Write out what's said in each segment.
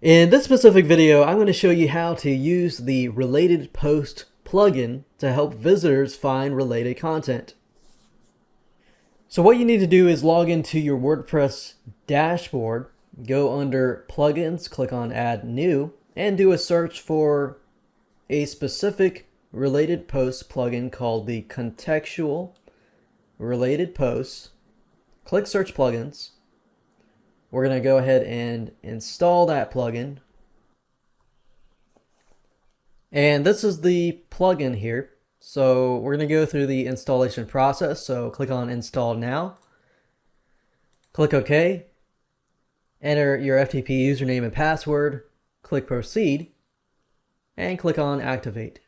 In this specific video, I'm going to show you how to use the Related Post plugin to help visitors find related content. So what you need to do is log into your WordPress dashboard, go under Plugins, click on Add New, and do a search for a specific Related Post plugin called the Contextual Related Posts. Click Search Plugins. We're going to go ahead and install that plugin. And this is the plugin here. So we're going to go through the installation process. So click on Install Now. Click OK. Enter your FTP username and password. Click Proceed. And click on Activate.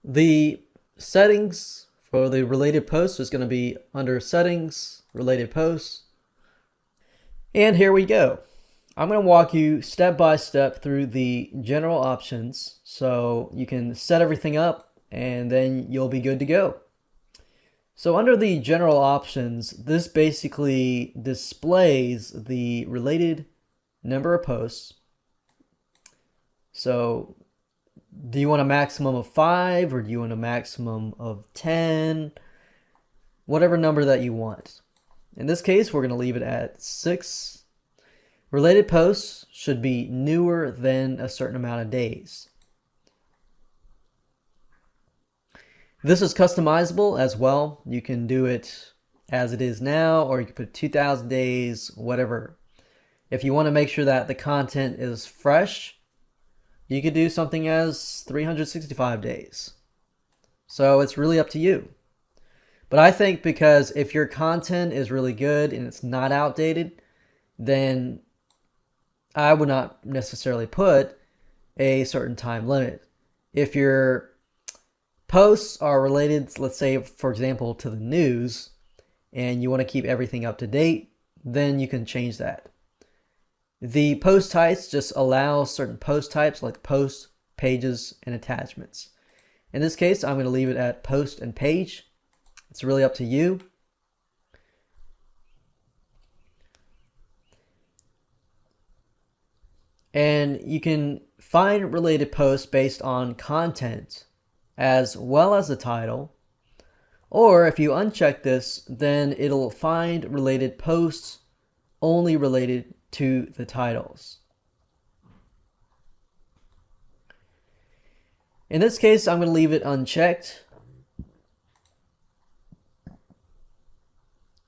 The settings for the related posts is going to be under Settings, Related Posts. And here we go. I'm going to walk you step by step through the general options so you can set everything up and then you'll be good to go. So under the general options, this basically displays the related number of posts. So do you want a maximum of 5 or do you want a maximum of 10? Whatever number that you want. In this case, we're going to leave it at 6. Related posts should be newer than a certain amount of days. This is customizable as well. You can do it as it is now, or you can put 2,000 days, whatever. If you want to make sure that the content is fresh, you could do something as 365 days. So it's really up to you. But I think because if your content is really good and it's not outdated, then I would not necessarily put a certain time limit. If your posts are related, let's say, for example, to the news, and you want to keep everything up to date, then you can change that. The post types just allow certain post types like posts, pages, and attachments. In this case, I'm going to leave it at post and page. It's really up to you. And you can find related posts based on content as well as the title. Or if you uncheck this, then it'll find related posts only related to the titles. In this case, I'm going to leave it unchecked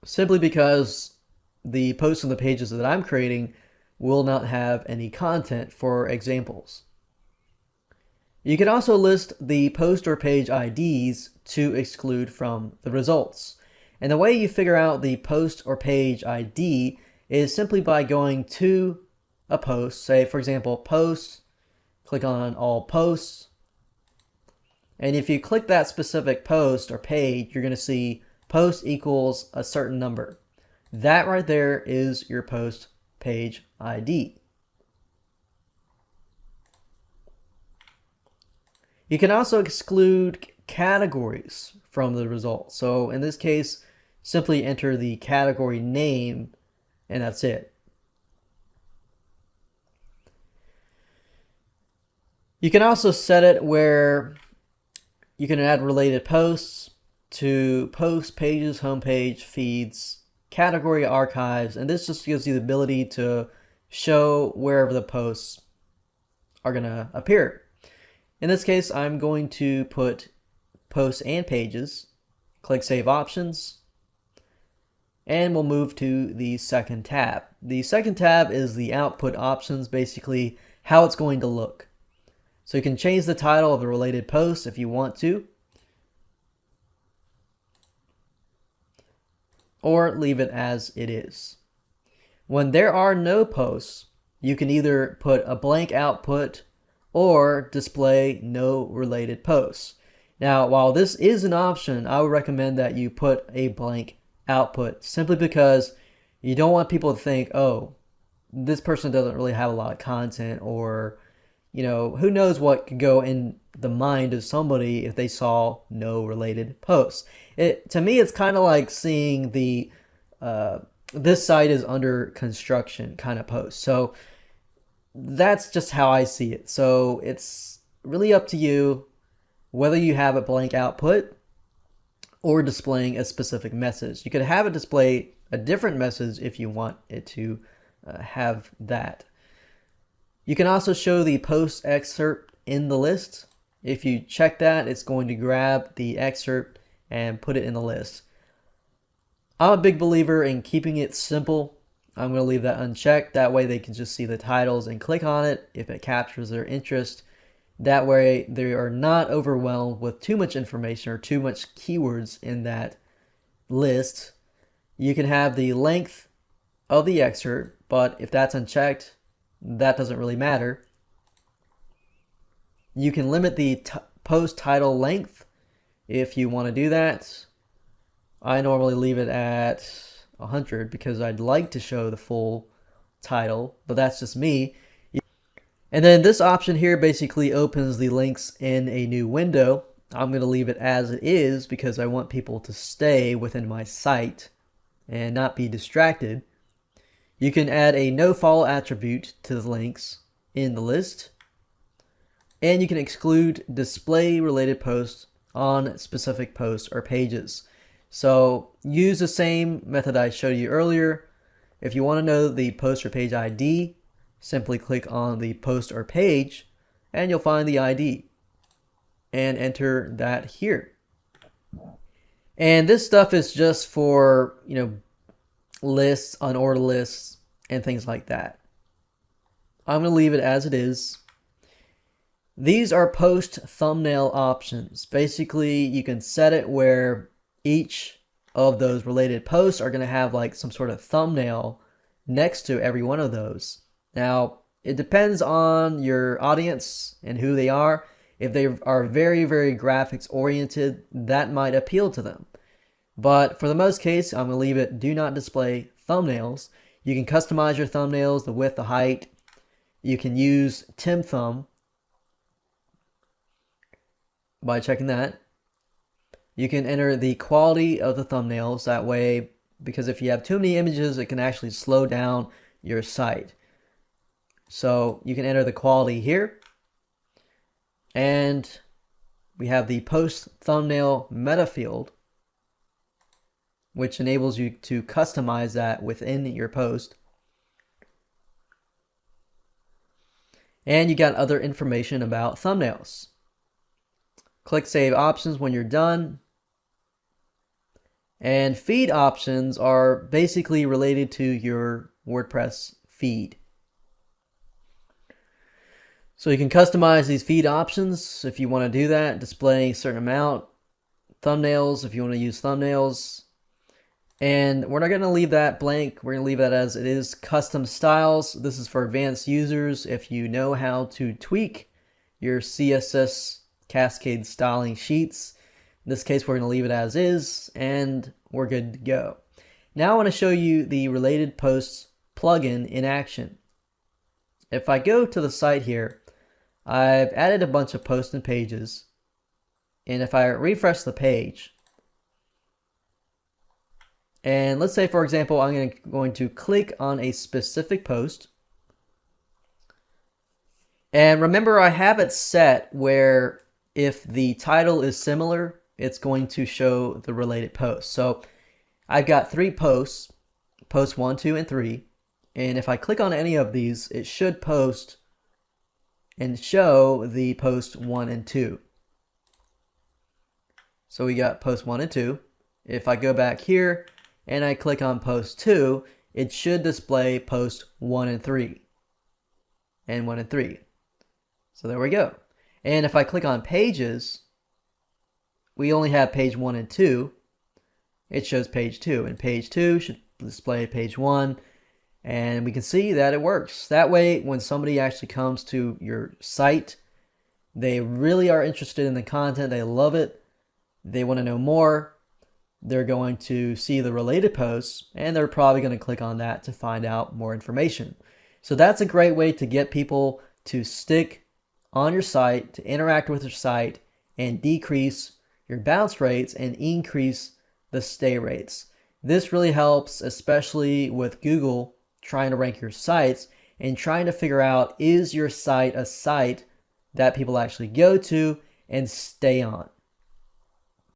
simply because the posts and the pages that I'm creating will not have any content for examples. You can also list the post or page IDs to exclude from the results. And the way you figure out the post or page ID is simply by going to a post, say for example posts, click on all posts, and if you click that specific post or page, you're going to see post equals a certain number. That right there is your post page ID. You can also exclude categories from the result. So in this case, simply enter the category name and that's it. You can also set it where you can add related posts to posts, pages, homepage, feeds, category archives, and this just gives you the ability to show wherever the posts are going to appear. In this case, I'm going to put posts and pages, click Save Options, and we'll move to the second tab. The second tab is the output options, basically how it's going to look. So you can change the title of the related post if you want to, or leave it as it is. When there are no posts, you can either put a blank output or display no related posts. Now, while this is an option, I would recommend that you put a blank output simply because you don't want people to think, oh, this person doesn't really have a lot of content, or who knows what could go in the mind of somebody if they saw no related posts. To me, it's kind of like seeing the this site is under construction kind of post. So that's just how I see it. So it's really up to you whether you have a blank output or displaying a specific message. You could have it display a different message if you want it to have that. You can also show the post excerpt in the list. If you check that, it's going to grab the excerpt and put it in the list. I'm a big believer in keeping it simple. I'm going to leave that unchecked. That way they can just see the titles and click on it if it captures their interest. That way they are not overwhelmed with too much information or too much keywords in that list. You can have the length of the excerpt, but if that's unchecked, that doesn't really matter. You can limit the post title length if you want to do that. I normally leave it at 100 because I'd like to show the full title, but that's just me. And then this option here basically opens the links in a new window. I'm going to leave it as it is because I want people to stay within my site and not be distracted. You can add a no-follow attribute to the links in the list. And you can exclude display-related posts on specific posts or pages. So use the same method I showed you earlier. If you want to know the post or page ID, simply click on the post or page and you'll find the ID and enter that here. And this stuff is just for, lists, unordered lists, and things like that. I'm going to leave it as it is. These are post thumbnail options. Basically, you can set it where each of those related posts are going to have like some sort of thumbnail next to every one of those. Now, it depends on your audience and who they are. If they are very, very graphics oriented, that might appeal to them. But for the most case, I'm going to leave it do not display thumbnails. You can customize your thumbnails, the width, the height. You can use Tim Thumb by checking that. You can enter the quality of the thumbnails that way, because if you have too many images, it can actually slow down your site. So you can enter the quality here. And we have the post thumbnail meta field, which enables you to customize that within your post. And you got other information about thumbnails. Click Save Options when you're done. And feed options are basically related to your WordPress feed. So you can customize these feed options if you want to do that, displaying a certain amount. Thumbnails if you want to use thumbnails. And we're not going to leave that blank. We're going to leave that as it is. Custom styles. This is for advanced users. If you know how to tweak your CSS cascade styling sheets. In this case, we're going to leave it as is, and we're good to go. Now I want to show you the related posts plugin in action. If I go to the site here, I've added a bunch of posts and pages. And if I refresh the page, and let's say, for example, I'm going to click on a specific post. And remember, I have it set where if the title is similar, it's going to show the related post. So I've got 3 posts, post 1, 2, and 3. And if I click on any of these, it should post and show the post 1 and 2. So we got post 1 and 2. If I go back here and I click on post 2, it should display post 1 and 3. And 1 and 3. So there we go. And if I click on pages, we only have page 1 and 2. It shows page 2, and page 2 should display page 1, and we can see that it works. That way, when somebody actually comes to your site, they really are interested in the content, they love it, they want to know more, they're going to see the related posts, and they're probably going to click on that to find out more information. So that's a great way to get people to stick on your site, to interact with your site, and decrease your bounce rates and increase the stay rates. This really helps, especially with Google trying to rank your sites and trying to figure out, is your site a site that people actually go to and stay on?